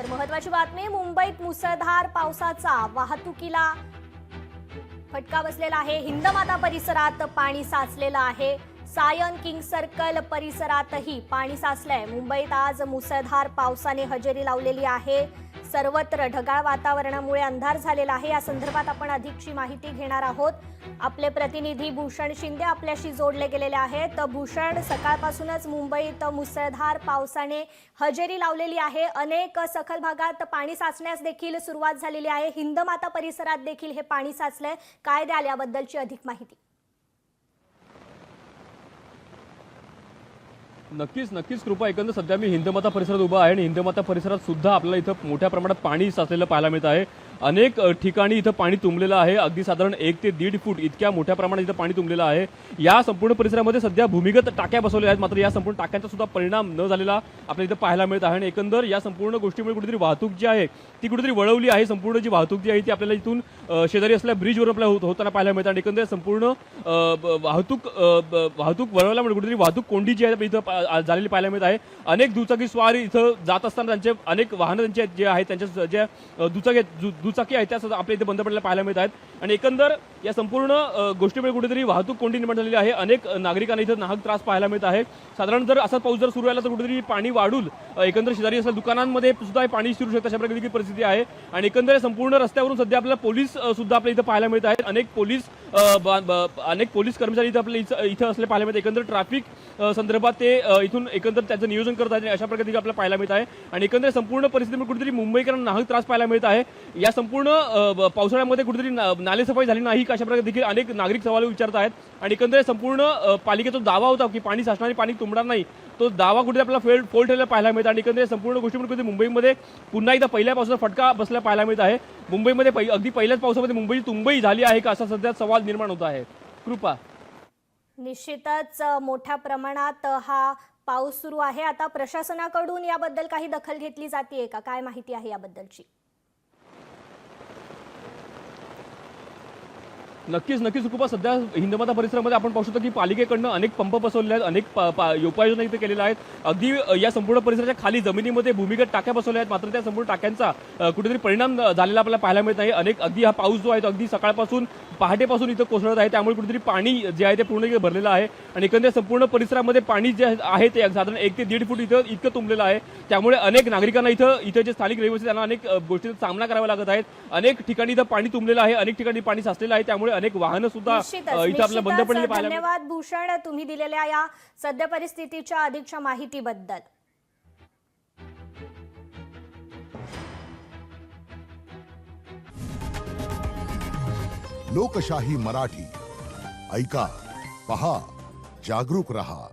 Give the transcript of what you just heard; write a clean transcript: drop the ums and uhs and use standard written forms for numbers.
तर महत्त्वाची बातमी, मुंबईत मुसळधार पावसाचा वाहतुकीला फटका बसलेला आहे। हिंदमाता परिसरात पाणी साचलेलं आहे। सायन किंग सर्कल परिसरातही पाणी साचलंय। मुंबईत आज मुसळधार पावसाने हजेरी लावलेली आहे। सर्वत्र ढगाळ वातावरणामुळे अंधार झालेला आहे। या संदर्भात आपण अधिकची माहिती घेणार आहोत। आपले प्रतिनिधी भूषण शिंदे आपल्याशी जोडले गेलेले आहेत। भूषण, सकाळपासूनच मुंबईत मुसळधार पावसाने हजेरी लावलेली आहे। अनेक सखल भागात पाणी साचण्यास देखील सुरुवात झालेली आहे। हिंदमाता परिसरात देखील हे पाणी साचलंय। काय द्याल याबद्दलची अधिक माहिती? नक्कीच कृपा, एकंदर सध्या मी हिंदमाता परिसरात उभा आहे आणि हिंदमाता परिसरात सुद्धा आपल्याला इथं मोठ्या प्रमाणात पाणी साचलेलं पाहायला मिळत आहे। अनेक ठिकाणी इथं पाणी तुंबलेलं आहे। अगदी साधारण 1 ते 1.5 फूट इतक्या मोठ्या प्रमाणात इथं पाणी तुंबलेलं आहे। या संपूर्ण परिसरामध्ये सध्या भूमिगत टाक्या बसवल्या आहेत, मात्र या संपूर्ण टाक्यांचा सुद्धा परिणाम न झालेला आपल्याला इथं पाहायला मिळत आहे। आणि एकंदर या संपूर्ण गोष्टीमुळे कुठेतरी वाहतूक जी आहे ती कुठेतरी वळवली आहे। संपूर्ण जी वाहतूक जी आहे ती आपल्याला इथून शेजारी असलेल्या ब्रिजवर आपल्याला होताना पाहायला मिळतं आणि एकंदर संपूर्ण वाहतूक वळवल्यामुळे कुठेतरी वाहतूक कोंडी जी आहे इथं झालेली पाहायला मिळत आहे। अनेक दुचाकी स्वार इथं जात असताना त्यांचे अनेक वाहनं त्यांचे जे आहेत त्यांच्या ज्या दुचाकी आहेत त्या सुद्धा आपल्या इथे बंद पडलेल्या पाहायला मिळत आहेत। आणि एकंदर या संपूर्ण गोष्टीमुळे कुठेतरी वाहतूक कोंडी निर्माण झालेली आहे। अनेक नागरिकांना इथं नाहक त्रास पाहायला मिळत आहे। साधारण जर असा पाऊस जर सुरू झाला तर कुठेतरी पाणी वाढून एकंदर शेजारी असलेल्या दुकानांमध्ये सुद्धा पाणी शिरू शकतं, अशा प्रकारची परिस्थिती आहे। आणि एकंदर संपूर्ण रस्त्यावरून सध्या आपल्याला पोलीस सुद्धा आपल्या इथं पाहायला मिळत आहेत। अनेक पोलीस कर्मचारी इथं आपल्या इथं असले पाहायला मिळत। एकंदर ट्रॅफिक संदर्भात ते इथून एकंदर त्याचं नियोजन करत आहेत, अशा प्रकारची आपल्याला पाहायला मिळत आहे। आणि एकंदर संपूर्ण परिस्थितीमध्ये कुठेतरी मुंबईकरांना नाहक त्रास पाहायला मिळत आहे। या संपूर्ण पावसाळ्यामध्ये कुठेतरी नालेसफाई झाली नाही, अशा प्रकारे देखील अनेक नागरिक सवाल विचारत आहेत। आणि एकंदर संपूर्ण पालिकेचा दावा होता की पाणी साचणारे पाणी तुंबणार नाही, तो दावा कुठे आपल्याला फोल ठेवलेला पाहायला मिळत। आणि एकंदर संपूर्ण गोष्टीमुळे मुंबईमध्ये पुन्हा एकदा पहिल्या पावसाचा फटका बसला पाहायला मिळत आहे। मुंबईमध्ये अगदी पहिल्याच पावसामध्ये मुंबईची तुंबई झाली आहे का, असा सध्या सवाल निर्माण होत आहे। कृपा, निश्चितच मोठ्या प्रमाणात हा पाऊस सुरू आहे। आता प्रशासनाकडून याबद्दल काही दखल घेतली जाते का? काय माहिती आहे याबद्दलची? नक्कीच कृपा, सध्या हिंदमाता परिसरामध्ये आपण पाहू शकतो की पालिकेकडनं अनेक पंप बसवले आहेत, अनेक उपाययोजना इथे केलेल्या आहेत। अगदी या संपूर्ण परिसराच्या खाली जमिनीमध्ये भूमिगत टाक्या बसवल्या आहेत, मात्र त्या संपूर्ण टाक्यांचा कुठेतरी परिणाम झालेला आपल्याला पाहायला मिळत नाही। अगदी हा पाऊस जो आहे तो अगदी सकाळपासून पहाटेपासून इथं कोसळत आहे, त्यामुळे कुठेतरी पाणी जे आहे ते पूर्ण भरलेलं आहे। आणि एकंदर संपूर्ण परिसरामध्ये पाणी जे आहे ते साधारण 1 ते 1.5 फूट इतकं तुंबलेलं आहे। त्यामुळे अनेक नागरिकांना इथे जे स्थानिक रहिवासी त्यांना अनेक गोष्टींचा सामना करावा लागत आहेत। अनेक ठिकाणी इथं पाणी तुंबलेलं आहे, अनेक ठिकाणी पाणी साचलेलं आहे, त्यामुळे अनेक वाहनं सुद्धा इथं आपल्याला बंद पडलेली पाहायला मिळतात। धन्यवाद भूषण, तुम्ही दिलेल्या या सद्य परिस्थितीच्या अधिकच्या माहितीबद्दल। लोकशाही मराठी ऐका, पहा, जागरूक रहा।